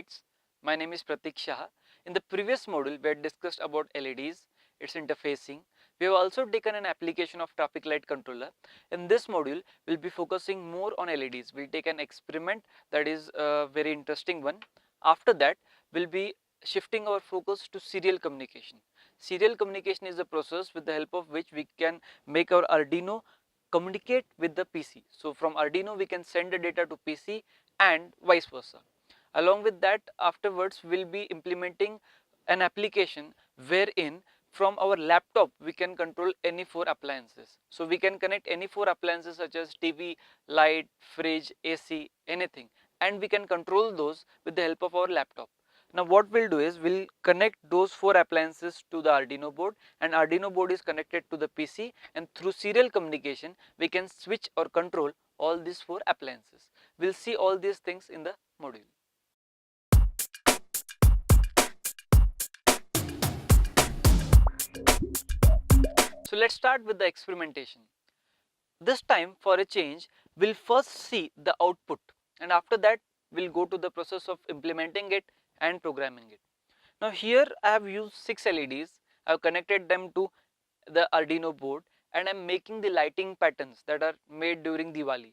Millionlights. My name is Pratik Shah. In the previous module, we had discussed about LEDs, its interfacing. We have also taken an application of traffic light controller. In this module, we'll be focusing more on LEDs. We'll take an experiment that is a very interesting one. After that, we'll be shifting our focus to serial communication. Serial communication is a process with the help of which we can make our Arduino communicate with the PC. So from Arduino we can send the data to PC and vice versa. Along with that, afterwards we'll be implementing an application wherein from our laptop we can control any 4 appliances. So we can connect any 4 appliances such as TV, light, fridge, AC, anything, and we can control those with the help of our laptop. Now what we'll do is we'll connect those 4 appliances to the Arduino board, and Arduino board is connected to the PC, and through serial communication we can switch or control all these 4 appliances. We'll see all these things in the module. So let's start with the experimentation. This time for a change, we'll first see the output, and after that we'll go to the process of implementing it and programming it. Now here I have used 6 LEDs, I have connected them to the Arduino board, and I am making the lighting patterns that are made during Diwali.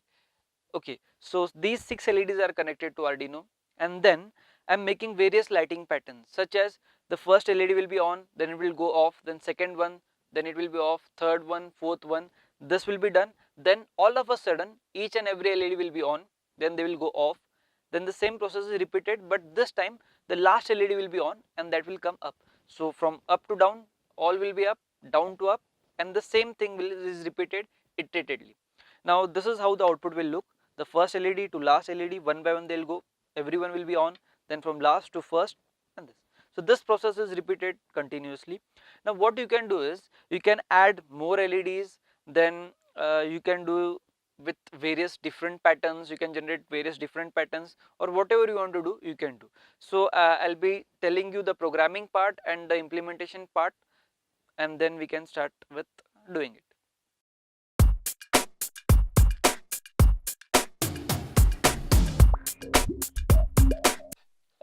Okay, so these 6 LEDs are connected to Arduino, and then I am making various lighting patterns such as the first LED will be on, then it will go off, then second one, then it will be off, third one, fourth one, this will be done, then all of a sudden each and every LED will be on, then they will go off, then the same process is repeated, but this time the last LED will be on and that will come up. So from up to down, all will be up, down to up, and the same thing is repeated iteratively. Now this is how the output will look. The first LED to last LED, one by one they'll go, everyone will be on, then from last to first, and this. So this process is repeated continuously. Now what you can do is you can add more LEDs, then you can do with various different patterns, you can generate various different patterns, or whatever you want to do you can do. So I'll be telling you the programming part and the implementation part, and then we can start with doing it.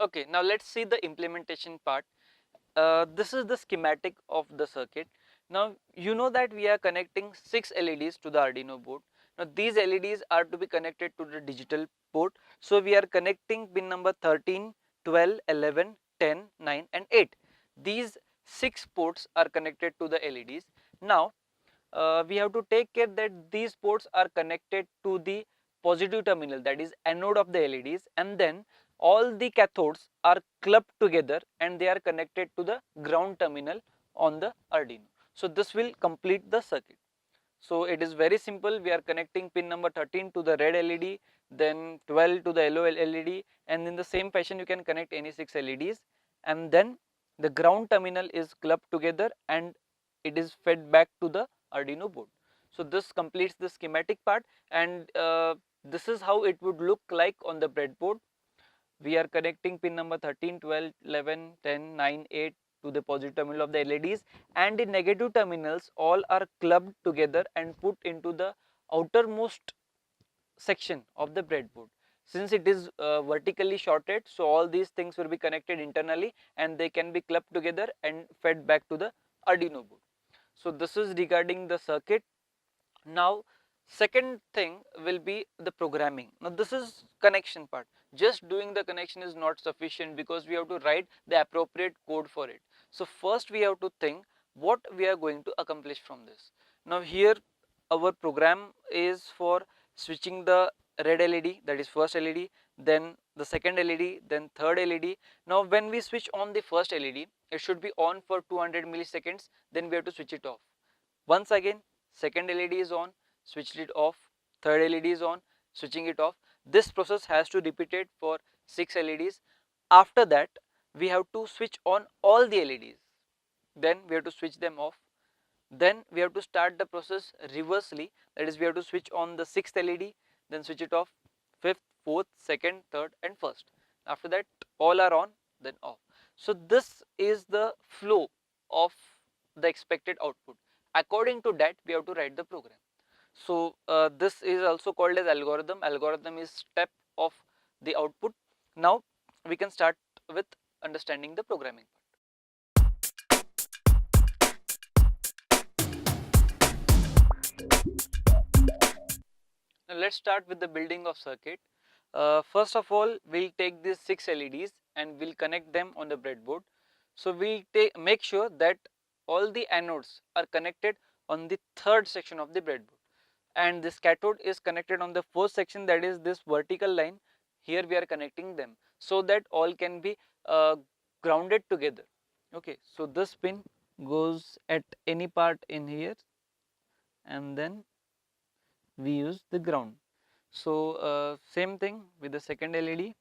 Okay, now let's see the implementation part. This is the schematic of the circuit. Now you know that we are connecting 6 LEDs to the Arduino board. Now these LEDs are to be connected to the digital port. So we are connecting pin number 13, 12, 11, 10, 9 and 8. These 6 ports are connected to the LEDs. Now we have to take care that these ports are connected to the positive terminal, that is anode of the LEDs, and then all the cathodes are clubbed together and they are connected to the ground terminal on the Arduino. So this will complete the circuit. So it is very simple. We are connecting pin number 13 to the red LED, then 12 to the yellow LED, and in the same fashion you can connect any 6 LEDs, and then the ground terminal is clubbed together and it is fed back to the Arduino board. So this completes the schematic part, and this is how it would look like on the breadboard. We are connecting pin number 13, 12, 11, 10, 9, 8 to the positive terminal of the LEDs, and the negative terminals all are clubbed together and put into the outermost section of the breadboard. Since it is vertically shorted, so all these things will be connected internally and they can be clubbed together and fed back to the Arduino board. So this is regarding the circuit. Now second thing will be the programming. Now this is connection part. Just doing the connection is not sufficient because we have to write the appropriate code for it. So first we have to think what we are going to accomplish from this. Now here our program is for switching the red LED, that is first LED, then the second LED, then third LED. Now when we switch on the first LED, it should be on for 200 milliseconds, then we have to switch it off. Once again, second LED is on, switched it off, third LED is on, switching it off. This process has to repeat it for 6 LEDs. After that, we have to switch on all the LEDs. Then we have to switch them off. Then we have to start the process reversely, that is we have to switch on the 6th LED, then switch it off, 5th, 4th, 2nd, 3rd and 1st. After that all are on, then off. So this is the flow of the expected output. According to that we have to write the program. So this is also called as algorithm. Algorithm is step of the output. Now we can start with understanding the programming. Now let's start with the building of circuit. First of all, we'll take these 6 LEDs and we'll connect them on the breadboard. So we'll make sure that all the anodes are connected on the third section of the breadboard, and this cathode is connected on the fourth section, that is this vertical line. Here we are connecting them so that all can be grounded together. Okay, so this pin goes at any part in here, and then we use the ground. So same thing with the second LED,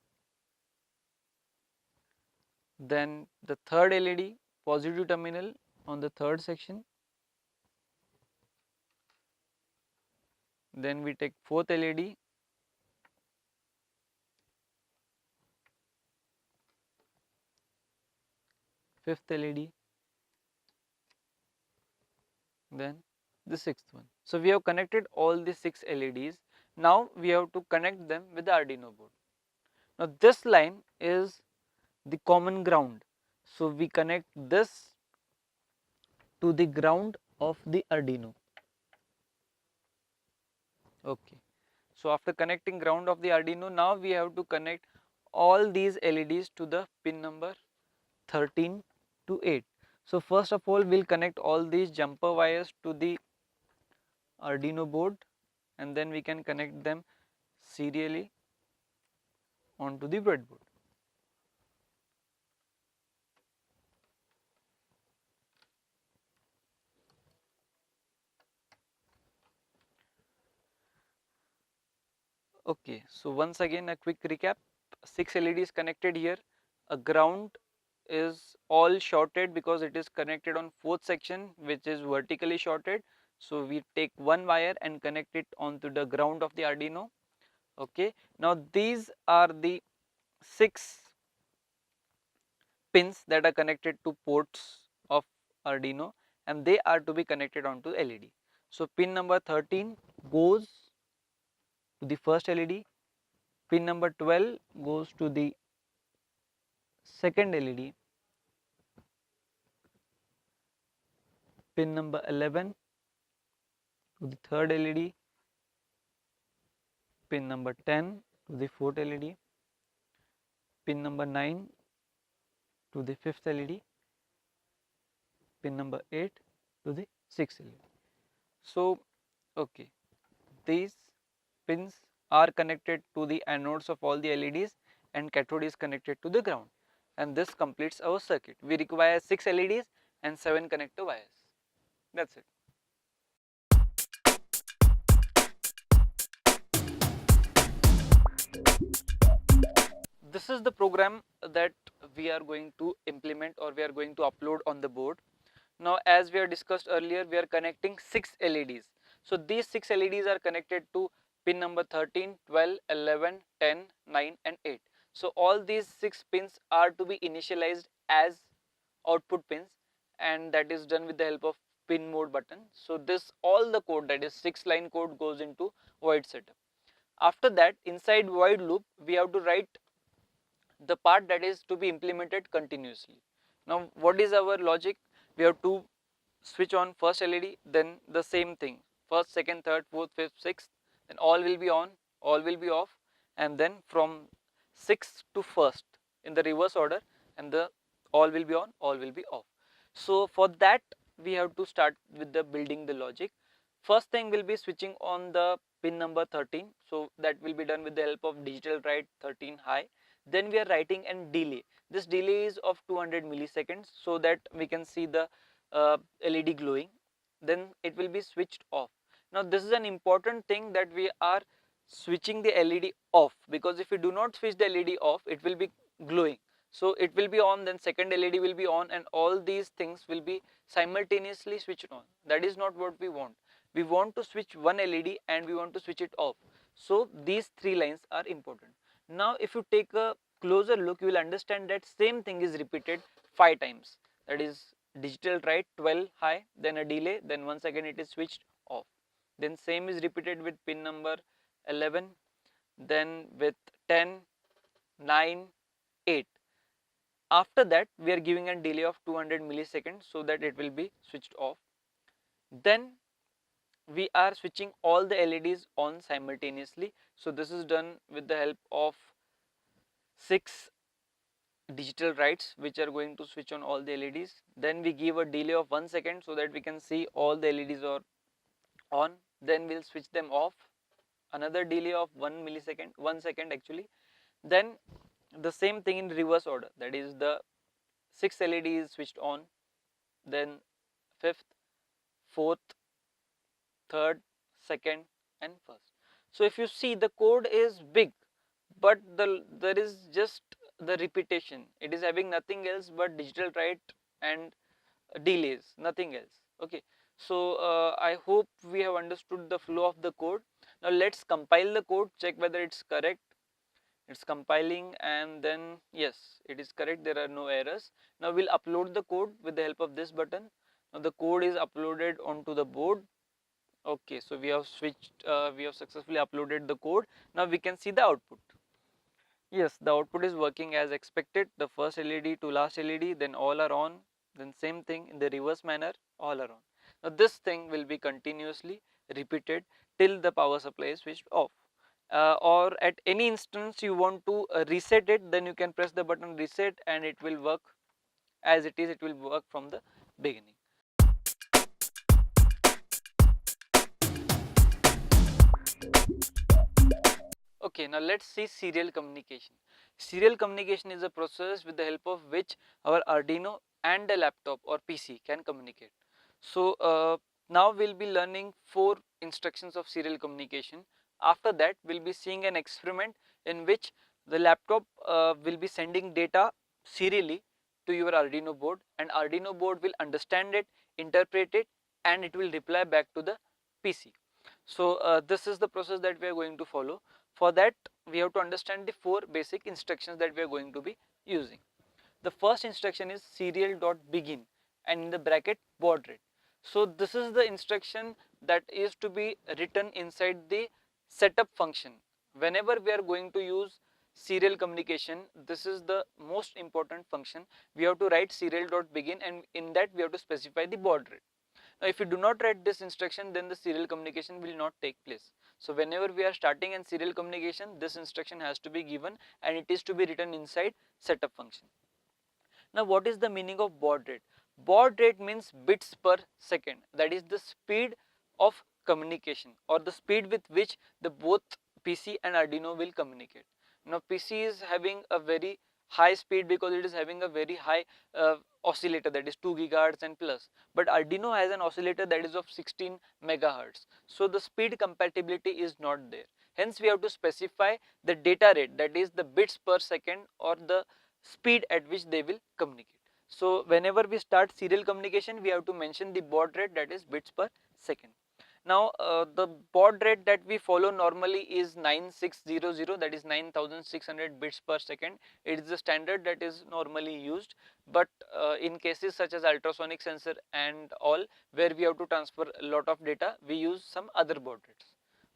then the third LED, positive terminal on the third section, then we take fourth LED, fifth LED, then the sixth one. So we have connected all the 6 LEDs. Now we have to connect them with the Arduino board. Now this line is the common ground. So we connect this to the ground of the Arduino. Okay. So after connecting ground of the Arduino, now we have to connect all these LEDs to the pin number 13 to 8. So first of all, we'll connect all these jumper wires to the Arduino board, and then we can connect them serially onto the breadboard. Okay, so once again a quick recap. 6 LEDs connected here. A ground is all shorted because it is connected on fourth section, which is vertically shorted. So we take one wire and connect it onto the ground of the Arduino. Okay, now these are the 6 pins that are connected to ports of Arduino, and they are to be connected onto LED. So pin number 13 goes to the first LED, pin number 12 goes to the second LED, pin number 11 to the third LED, pin number 10 to the fourth LED, pin number 9 to the fifth LED, pin number 8 to the sixth LED. So okay, these pins are connected to the anodes of all the LEDs, and cathode is connected to the ground, and this completes our circuit. We require 6 LEDs and 7 connector wires. That's it. This is the program that we are going to implement, or we are going to upload on the board. Now as we have discussed earlier, we are connecting 6 LEDs. So these 6 LEDs are connected to pin number 13, 12, 11, 10, 9 and 8. So all these 6 pins are to be initialized as output pins, and that is done with the help of pin mode button. So this all the code, that is 6 line code, goes into void setup. After that, inside void loop, we have to write the part that is to be implemented continuously. Now what is our logic? We have to switch on first LED, then the same thing, first, second, third, fourth, fifth, sixth, then all will be on, all will be off, and then from sixth to first in the reverse order, and the all will be on, all will be off. So for that we have to start with the building the logic. First thing will be switching on the pin number 13, so that will be done with the help of digital write 13 high. Then we are writing and delay. This delay is of 200 milliseconds, so that we can see the LED glowing. Then it will be switched off. Now this is an important thing, that we are switching the LED off, because if we do not switch the LED off, it will be glowing. So it will be on, then second LED will be on, and all these things will be simultaneously switched on. That is not what we want. We want to switch one LED and we want to switch it off. So these 3 lines are important. Now if you take a closer look, you will understand that same thing is repeated 5 times. That is digital write 12 high, then a delay, then once again it is switched off. Then same is repeated with pin number 11, then with 10, 9, 8. After that, we are giving a delay of 200 milliseconds so that it will be switched off. Then we are switching all the LEDs on simultaneously. So this is done with the help of 6 digital writes which are going to switch on all the LEDs. Then we give a delay of 1 second so that we can see all the LEDs are on. Then we'll switch them off. Another delay of 1 second actually. Then the same thing in reverse order, that is the 6 LED is switched on, then 5th, 4th, 3rd, 2nd and 1st. So if you see, the code is big, but there is just the repetition. It is having nothing else but digital write and delays, nothing else. Okay, so I hope we have understood the flow of the code. Now let's compile the code, check whether it's correct. It's compiling, and then yes, it is correct, there are no errors. Now we'll upload the code with the help of this button. Now the code is uploaded onto the board. Okay, so we have successfully uploaded the code. Now we can see the output. Yes, the output is working as expected. The first LED to last LED, then all are on. Then same thing in the reverse manner, all are on. Now this thing will be continuously repeated till the power supply is switched off. Or at any instance you want to reset it, then you can press the button reset and it will work as it is. It will work from the beginning. Okay, now let's see serial communication. Serial communication is a process with the help of which our Arduino and a laptop or PC can communicate. So now we'll be learning 4 instructions of serial communication. After that, we'll be seeing an experiment in which the laptop will be sending data serially to your Arduino board, and Arduino board will understand it, interpret it, and it will reply back to the PC. So this is the process that we are going to follow. For that, we have to understand the 4 basic instructions that we are going to be using. The first instruction is serial.begin and in the bracket baud rate. So this is the instruction that is to be written inside the setup function. Whenever we are going to use serial communication, this is the most important function. We have to write serial.begin, and in that we have to specify the baud rate. Now if you do not write this instruction, then the serial communication will not take place. So whenever we are starting in serial communication, this instruction has to be given and it is to be written inside setup function. Now what is the meaning of baud rate? Baud rate means bits per second, that is the speed of communication or the speed with which the both PC and Arduino will communicate. Now PC is having a very high speed because it is having a very high oscillator, that is 2 gigahertz and plus, but Arduino has an oscillator that is of 16 megahertz. So the speed compatibility is not there. Hence we have to specify the data rate, that is the bits per second or the speed at which they will communicate. So whenever we start serial communication, we have to mention the baud rate, that is bits per second. Now the baud rate that we follow normally is 9600, that is 9600 bits per second. It is the standard that is normally used, but in cases such as ultrasonic sensor and all, where we have to transfer a lot of data, we use some other baud rates.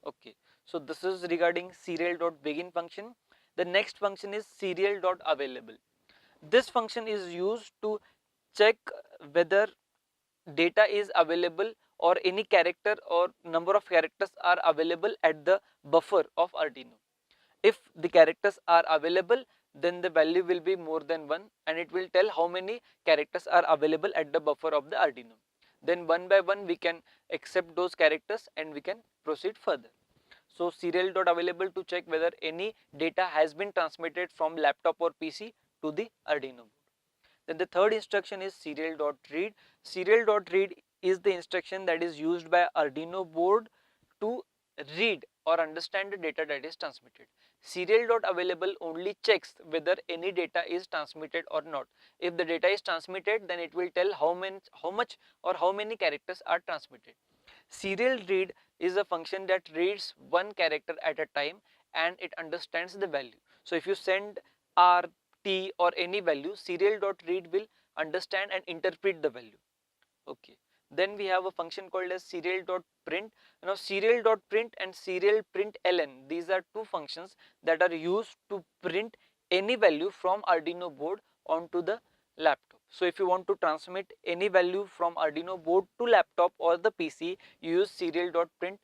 Okay, so this is regarding serial.begin function. The next function is serial.available. This function is used to check whether data is available or any character or number of characters are available at the buffer of Arduino. If the characters are available, then the value will be more than 1 and it will tell how many characters are available at the buffer of the Arduino. Then one by one we can accept those characters and we can proceed further. So serial.available to check whether any data has been transmitted from laptop or PC to the Arduino board. Then the third instruction is serial.read. Serial.read is the instruction that is used by Arduino board to read or understand the data that is transmitted. Serial.available only checks whether any data is transmitted or not. If the data is transmitted, then it will tell how much or how many characters are transmitted. Serial read is a function that reads one character at a time and it understands the value. So if you send R, T or any value, serial.read will understand and interpret the value. Okay. Then we have a function called as serial.print. Now serial.print and serial.println, these are two functions that are used to print any value from Arduino board onto the laptop. So if you want to transmit any value from Arduino board to laptop or the PC, you use serial.print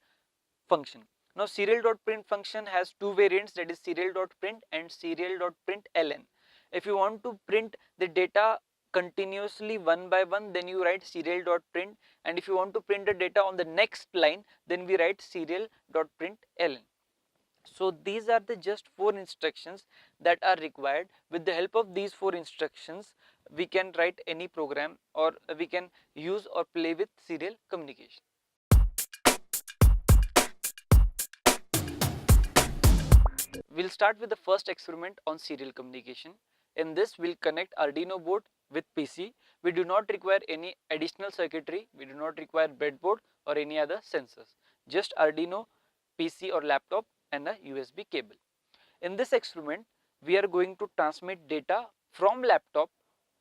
function. Now serial.print function has two variants, that is serial.print and serial.println. If you want to print the data continuously one by one, then you write serial.print, and if you want to print the data on the next line, then we write serial.println. So these are the just 4 instructions that are required. With the help of these 4 instructions, we can write any program, or we can use or play with serial communication. We'll start with the first experiment on serial communication. In this, we'll connect Arduino board with PC. We do not require any additional circuitry, we do not require breadboard or any other sensors. Just Arduino, PC or laptop and a USB cable. In this experiment, we are going to transmit data from laptop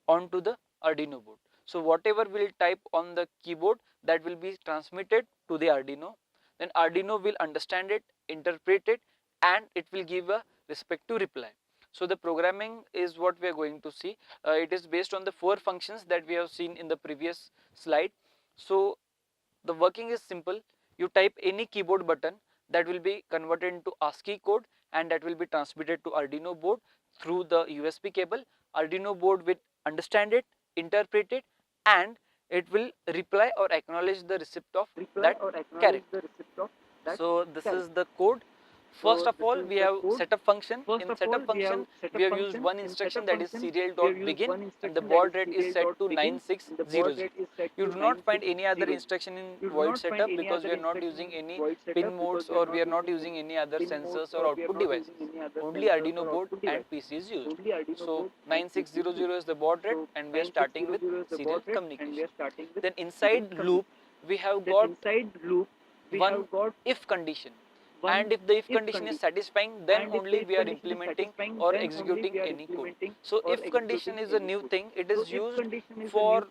onto the Arduino board. So whatever we'll type on the keyboard, that will be transmitted to the Arduino. Then Arduino will understand it, interpret it, and it will give a respective reply. So the programming is what we are going to see. It is based on the 4 functions that we have seen in the previous slide. So the working is simple. You type any keyboard button, that will be converted into ASCII code, and that will be transmitted to Arduino board through the USB cable. Arduino board will understand it, interpret it, and it will reply or acknowledge the receipt of that character. So this is the code. First of all, we have setup function. In setup function, we have used one instruction, that is serial.begin, and the baud rate is set to 9600. You do not find any other instruction in void setup because we are not using any pin modes, or we are not using any other sensors or output devices. Only Arduino board and PC is used. So 9600 is the baud rate, and we are starting with serial communication. Then inside loop, we have got one if condition, and if the if condition is satisfying, then only we are implementing or executing any code. So if condition is a new thing, it is used for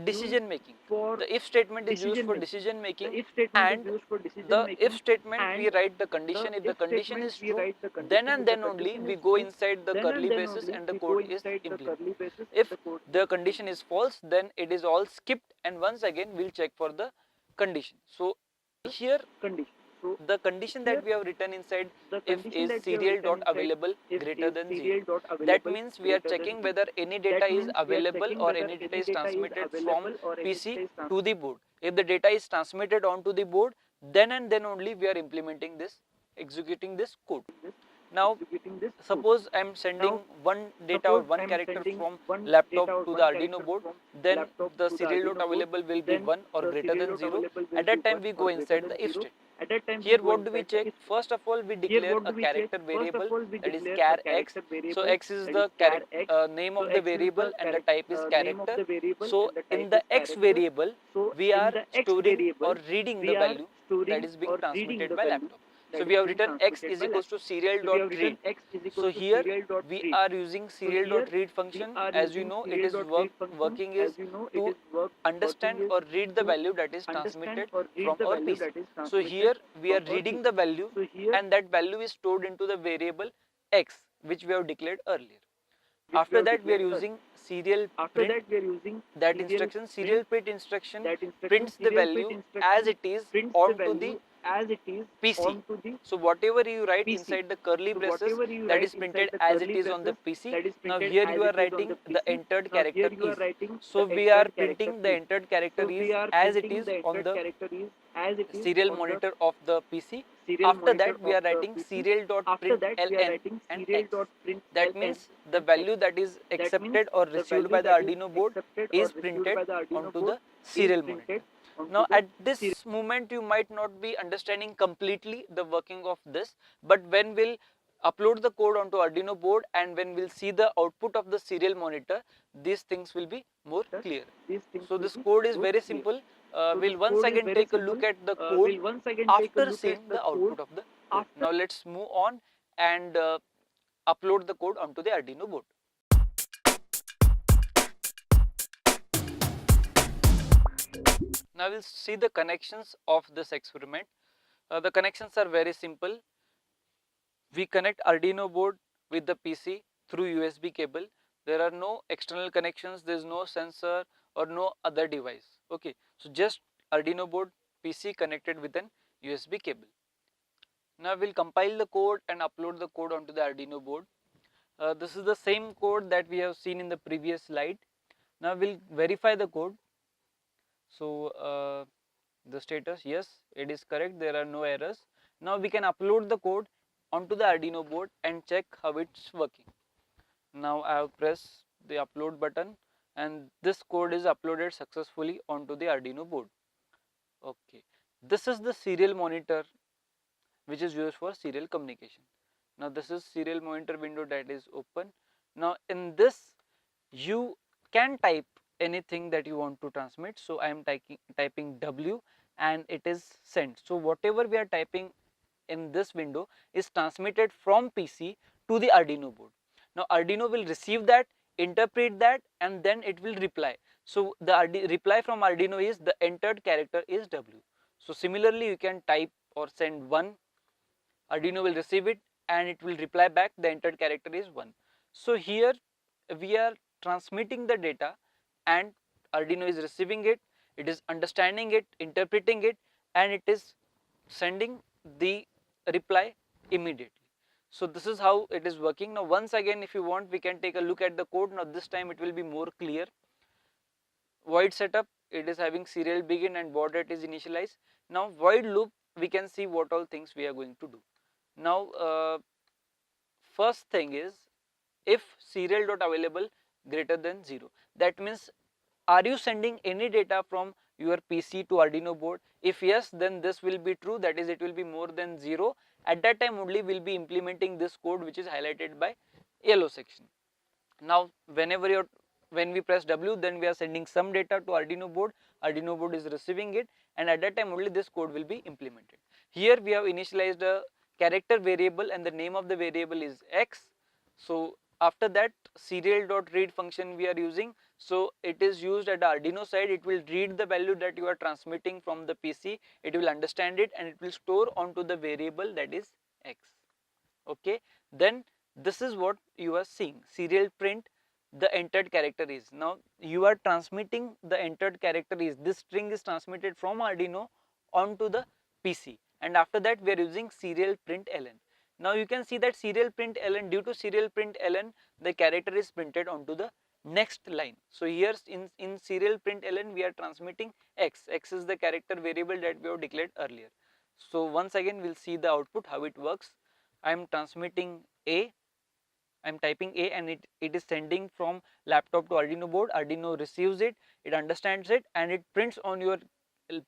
decision making. The if statement is used for decision making, and the if statement we write the condition. If the condition is true, then and then only we go inside the curly braces and the code is implemented. If the condition is false, then it is all skipped, and once again we'll check for the condition. So here the condition that we have written inside if is serial.available greater than 0. That means we are checking whether any data is available or any data is transmitted from PC to the board. If the data is transmitted onto the board, then and then only we are implementing this, executing this code. Now suppose I am sending one data or one character from laptop to the Arduino board, then the serial.available will be 1 or greater than 0. At that time we go inside the if state. Here what do we check? First of all, we declare a character variable, that is char x. So x is the name of the variable and the type is character. So in the x variable, we are storing or reading the value that is being transmitted by laptop. So we have written x is equals to serial.read. So here we are using serial.read function. As you know, it is working is to understand or read the value that is transmitted from our PC. So here we are reading the value, and that value is stored into the variable x, which we have declared earlier. After that we are using serial print. That instruction, serial print instruction, prints the value as it is onto the PC. So whatever you write inside the curly braces, that is printed as it is on the PC. Now here you are writing the entered character is. So we are printing the entered character is as it is on the serial monitor of the PC. After that we are writing serial.println and x. That means the value that is accepted or received by the Arduino board is printed onto the serial monitor. Now at this moment you might not be understanding completely the working of this, but when we'll upload the code onto Arduino board and when we'll see the output of the serial monitor, these things will be more clear. So this code is very simple. We'll once again take a look at the code after seeing the output of the code. Now let's move on and upload the code onto the Arduino board. Now we'll see the connections of this experiment. The connections are very simple. We connect Arduino board with the PC through USB cable. There are no external connections, there is no sensor or no other device. Okay, so just Arduino board PC connected with an USB cable. Now we'll compile the code and upload the code onto the Arduino board. This is the same code that we have seen in the previous slide. Now we'll verify the code. So the status, yes, it is correct, there are no errors. Now we can upload the code onto the Arduino board and check how it's working. Now I have pressed the upload button and this code is uploaded successfully onto the Arduino board. Okay, this is the serial monitor which is used for serial communication. Now this is serial monitor window that is open. Now in this you can type anything that you want to transmit. So I am typing W and it is sent. So whatever we are typing in this window is transmitted from PC to the Arduino board. Now Arduino will receive that, interpret that, and then it will reply. So the reply from Arduino is the entered character is W. So similarly you can type or send 1, Arduino will receive it and it will reply back the entered character is 1. So here we are transmitting the data and Arduino is receiving it, it is understanding it, interpreting it, and it is sending the reply immediately. So this is how it is working. Now once again, if you want, we can take a look at the code. Now this time it will be more clear. Void setup, it is having serial begin and baud rate is initialized. Now void loop, we can see what all things we are going to do. Now first thing is, if serial dot available greater than 0, that means are you sending any data from your PC to Arduino board? If yes, then this will be true, that is it will be more than 0. At that time only we will be implementing this code which is highlighted by yellow section. Now when we press W, then we are sending some data to Arduino board is receiving it, and at that time only this code will be implemented. Here we have initialized a character variable and the name of the variable is X. So after that serial.read function we are using, so it is used at the Arduino side. It will read the value that you are transmitting from the PC, it will understand it and it will store onto the variable that is X. Okay, then this is what you are seeing, serial print the entered character is. Now you are transmitting the entered character is, this string is transmitted from Arduino onto the PC, and after that we are using serial print ln. Now you can see that serial print ln, due to serial print ln, the character is printed onto the next line. So here in serial print ln we are transmitting X. X is the character variable that we have declared earlier. So once again we'll see the output how it works. I am transmitting A, I am typing A and it is sending from laptop to Arduino board. Arduino receives it, it understands it and it prints on your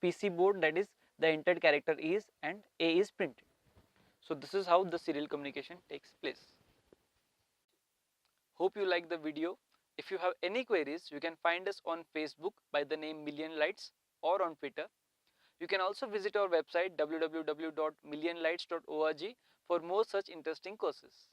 PC board, that is the entered character is, and A is printed. So this is how the serial communication takes place. Hope you like the video. If you have any queries, you can find us on Facebook by the name Millionlights or on Twitter. You can also visit our website www.millionlights.org for more such interesting courses.